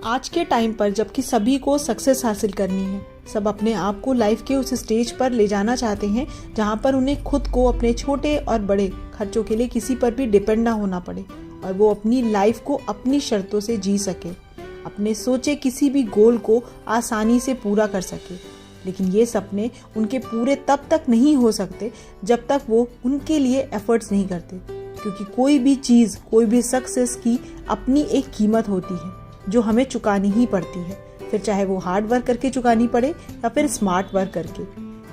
आज के टाइम पर जबकि सभी को सक्सेस हासिल करनी है, सब अपने आप को लाइफ के उस स्टेज पर ले जाना चाहते हैं जहां पर उन्हें खुद को अपने छोटे और बड़े खर्चों के लिए किसी पर भी डिपेंड ना होना पड़े और वो अपनी लाइफ को अपनी शर्तों से जी सके, अपने सोचे किसी भी गोल को आसानी से पूरा कर सके। लेकिन ये सपने उनके पूरे तब तक नहीं हो सकते जब तक वो उनके लिए एफर्ट्स नहीं करते, क्योंकि कोई भी चीज़, कोई भी सक्सेस की अपनी एक कीमत होती है जो हमें चुकानी ही पड़ती है, फिर चाहे वो हार्ड वर्क करके चुकानी पड़े या फिर स्मार्ट वर्क करके।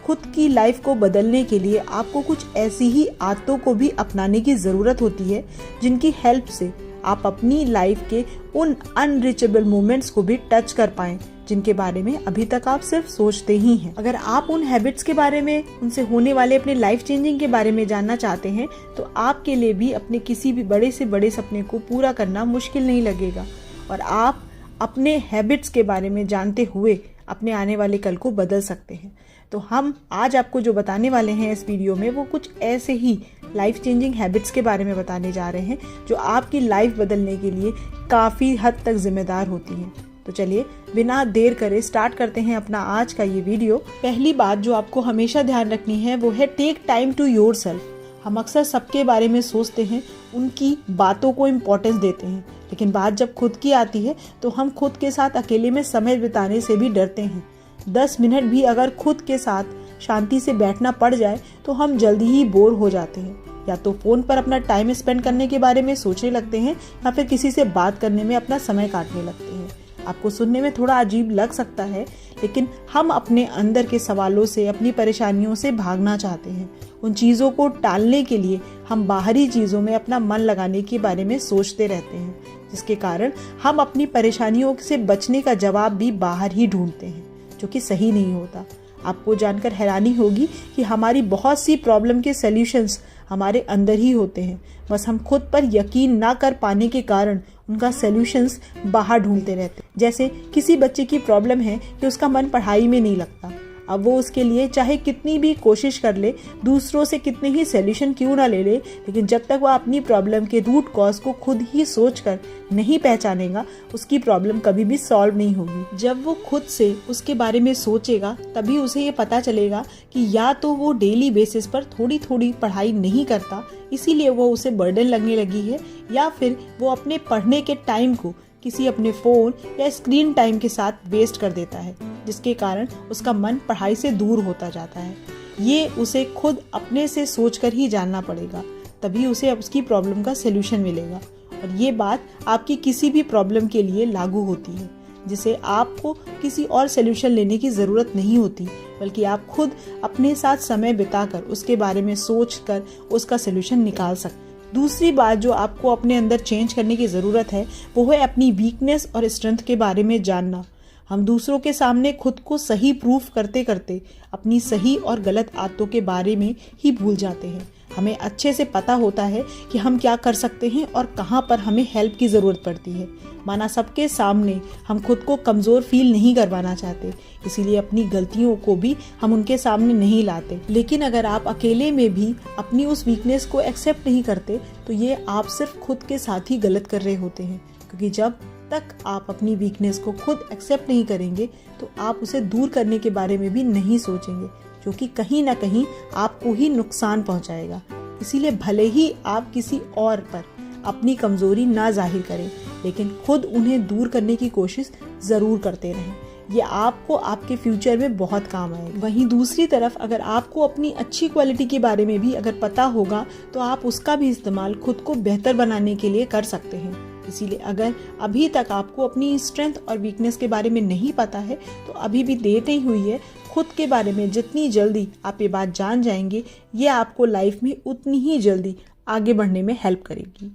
खुद की लाइफ को बदलने के लिए आपको कुछ ऐसी ही आदतों को भी अपनाने की ज़रूरत होती है जिनकी हेल्प से आप अपनी लाइफ के उन अनरीचेबल मोमेंट्स को भी टच कर पाएं जिनके बारे में अभी तक आप सिर्फ सोचते ही हैं। अगर आप उन हैबिट्स के बारे में, उनसे होने वाले अपने लाइफ चेंजिंग के बारे में जानना चाहते हैं तो आपके लिए भी अपने किसी भी बड़े से बड़े सपने को पूरा करना मुश्किल नहीं लगेगा और आप अपने हैबिट्स के बारे में जानते हुए अपने आने वाले कल को बदल सकते हैं। तो हम आज आपको जो बताने वाले हैं इस वीडियो में वो कुछ ऐसे ही लाइफ चेंजिंग हैबिट्स के बारे में बताने जा रहे हैं जो आपकी लाइफ बदलने के लिए काफ़ी हद तक जिम्मेदार होती हैं। तो चलिए बिना देर करे स्टार्ट करते हैं अपना आज का ये वीडियो। पहली बात जो आपको हमेशा ध्यान रखनी है वो है टेक टाइम टू योरसेल्फ। हम अक्सर सबके बारे में सोचते हैं, उनकी बातों को इम्पोर्टेंस देते हैं, लेकिन बात जब खुद की आती है तो हम खुद के साथ अकेले में समय बिताने से भी डरते हैं। 10 मिनट भी अगर खुद के साथ शांति से बैठना पड़ जाए तो हम जल्दी ही बोर हो जाते हैं, या तो फोन पर अपना टाइम स्पेंड करने के बारे में सोचने लगते हैं या फिर किसी से बात करने में अपना समय काटने लगते हैं। आपको सुनने में थोड़ा अजीब लग सकता है, लेकिन हम अपने अंदर के सवालों से, अपनी परेशानियों से भागना चाहते हैं। उन चीज़ों को टालने के लिए हम बाहरी चीज़ों में अपना मन लगाने के बारे में सोचते रहते हैं, जिसके कारण हम अपनी परेशानियों से बचने का जवाब भी बाहर ही ढूंढते हैं, जो कि सही नहीं होता। आपको जानकर हैरानी होगी कि हमारी बहुत सी प्रॉब्लम के सॉल्यूशंस हमारे अंदर ही होते हैं, बस हम खुद पर यकीन ना कर पाने के कारण उनका सॉल्यूशंस बाहर ढूंढते रहते हैं। जैसे किसी बच्चे की प्रॉब्लम है कि उसका मन पढ़ाई में नहीं लगता, अब वो उसके लिए चाहे कितनी भी कोशिश कर ले, दूसरों से कितने ही सॉल्यूशन क्यों ना ले ले, लेकिन जब तक वह अपनी प्रॉब्लम के रूट कॉज को खुद ही सोचकर नहीं पहचानेगा, उसकी प्रॉब्लम कभी भी सॉल्व नहीं होगी। जब वो खुद से उसके बारे में सोचेगा तभी उसे ये पता चलेगा कि या तो वो डेली बेसिस पर थोड़ी थोड़ी पढ़ाई नहीं करता, इसीलिए वो उसे बर्डन लगने लगी है, या फिर वो अपने पढ़ने के टाइम को किसी अपने फ़ोन या स्क्रीन टाइम के साथ वेस्ट कर देता है, जिसके कारण उसका मन पढ़ाई से दूर होता जाता है। ये उसे खुद अपने से सोचकर ही जानना पड़ेगा, तभी उसे उसकी प्रॉब्लम का सलूशन मिलेगा। और ये बात आपकी किसी भी प्रॉब्लम के लिए लागू होती है, जिसे आपको किसी और सलूशन लेने की ज़रूरत नहीं होती, बल्कि आप खुद अपने साथ समय बिताकर उसके बारे में सोचकर उसका सलूशन निकाल सकते। दूसरी बात जो आपको अपने अंदर चेंज करने की ज़रूरत है वो है अपनी वीकनेस और स्ट्रेंथ के बारे में जानना। हम दूसरों के सामने खुद को सही प्रूफ करते करते अपनी सही और गलत आदतों के बारे में ही भूल जाते हैं। हमें अच्छे से पता होता है कि हम क्या कर सकते हैं और कहाँ पर हमें हेल्प की ज़रूरत पड़ती है। माना सबके सामने हम खुद को कमज़ोर फील नहीं करवाना चाहते, इसीलिए अपनी गलतियों को भी हम उनके सामने नहीं लाते। लेकिन अगर आप अकेले में भी अपनी उस वीकनेस को एक्सेप्ट नहीं करते तो ये आप सिर्फ खुद के साथ ही गलत कर रहे होते हैं, क्योंकि जब तक आप अपनी वीकनेस को खुद एक्सेप्ट नहीं करेंगे तो आप उसे दूर करने के बारे में भी नहीं सोचेंगे, जो कि कहीं ना कहीं आपको ही नुकसान पहुंचाएगा। इसीलिए भले ही आप किसी और पर अपनी कमजोरी ना जाहिर करें, लेकिन खुद उन्हें दूर करने की कोशिश ज़रूर करते रहें। ये आपको आपके फ्यूचर में बहुत काम आएगा। वहीं दूसरी तरफ अगर आपको अपनी अच्छी क्वालिटी के बारे में भी अगर पता होगा तो आप उसका भी इस्तेमाल खुद को बेहतर बनाने के लिए कर सकते हैं। इसीलिए अगर अभी तक आपको अपनी स्ट्रेंथ और वीकनेस के बारे में नहीं पता है तो अभी भी देर नहीं हुई है। खुद के बारे में जितनी जल्दी आप ये बात जान जाएंगे, ये आपको लाइफ में उतनी ही जल्दी आगे बढ़ने में हेल्प करेगी।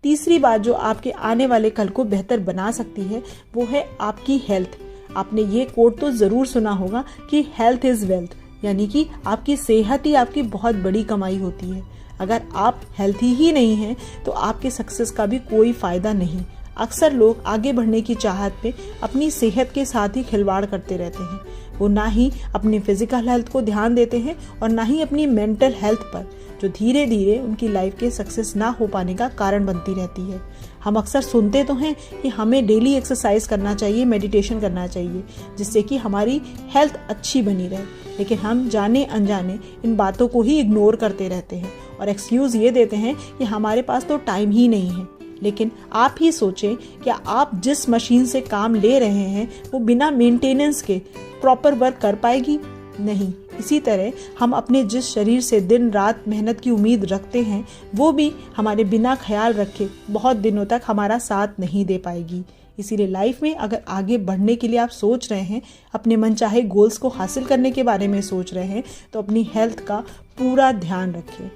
तीसरी बात जो आपके आने वाले कल को बेहतर बना सकती है वो है आपकी हेल्थ। आपने ये कोट तो ज़रूर सुना होगा कि हेल्थ इज़ वेल्थ, यानी कि आपकी सेहत ही आपकी बहुत बड़ी कमाई होती है। अगर आप हेल्थी ही नहीं हैं तो आपके सक्सेस का भी कोई फ़ायदा नहीं। अक्सर लोग आगे बढ़ने की चाहत में अपनी सेहत के साथ ही खिलवाड़ करते रहते हैं। वो ना ही अपनी फिजिकल हेल्थ को ध्यान देते हैं और ना ही अपनी मेंटल हेल्थ पर, जो धीरे धीरे उनकी लाइफ के सक्सेस ना हो पाने का कारण बनती रहती है। हम अक्सर सुनते तो हैं कि हमें डेली एक्सरसाइज करना चाहिए, मेडिटेशन करना चाहिए, जिससे कि हमारी हेल्थ अच्छी बनी रहे, लेकिन हम जाने अनजाने इन बातों को ही इग्नोर करते रहते हैं और एक्सक्यूज़ ये देते हैं कि हमारे पास तो टाइम ही नहीं है। लेकिन आप ही सोचें, क्या आप जिस मशीन से काम ले रहे हैं वो बिना मेंटेनेंस के प्रॉपर वर्क कर पाएगी? नहीं। इसी तरह हम अपने जिस शरीर से दिन रात मेहनत की उम्मीद रखते हैं वो भी हमारे बिना ख्याल रखे बहुत दिनों तक हमारा साथ नहीं दे पाएगी। इसीलिए लाइफ में अगर आगे बढ़ने के लिए आप सोच रहे हैं, अपने मनचाहे गोल्स को हासिल करने के बारे में सोच रहे हैं, तो अपनी हेल्थ का पूरा ध्यान रखें।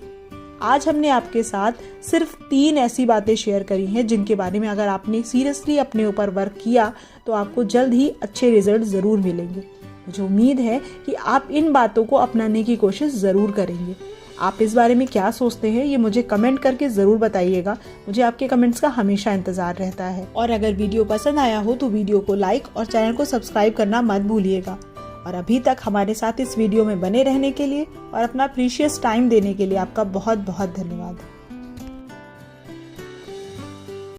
आज हमने आपके साथ सिर्फ 3 ऐसी बातें शेयर करी हैं जिनके बारे में अगर आपने सीरियसली अपने ऊपर वर्क किया तो आपको जल्द ही अच्छे रिजल्ट ज़रूर मिलेंगे। मुझे उम्मीद है कि आप इन बातों को अपनाने की कोशिश ज़रूर करेंगे। आप इस बारे में क्या सोचते हैं ये मुझे कमेंट करके ज़रूर बताइएगा। मुझे आपके कमेंट्स का हमेशा इंतज़ार रहता है। और अगर वीडियो पसंद आया हो तो वीडियो को लाइक और चैनल को सब्सक्राइब करना मत भूलिएगा। और अभी तक हमारे साथ इस वीडियो में बने रहने के लिए और अपना प्रीशियस टाइम देने के लिए आपका बहुत बहुत धन्यवाद।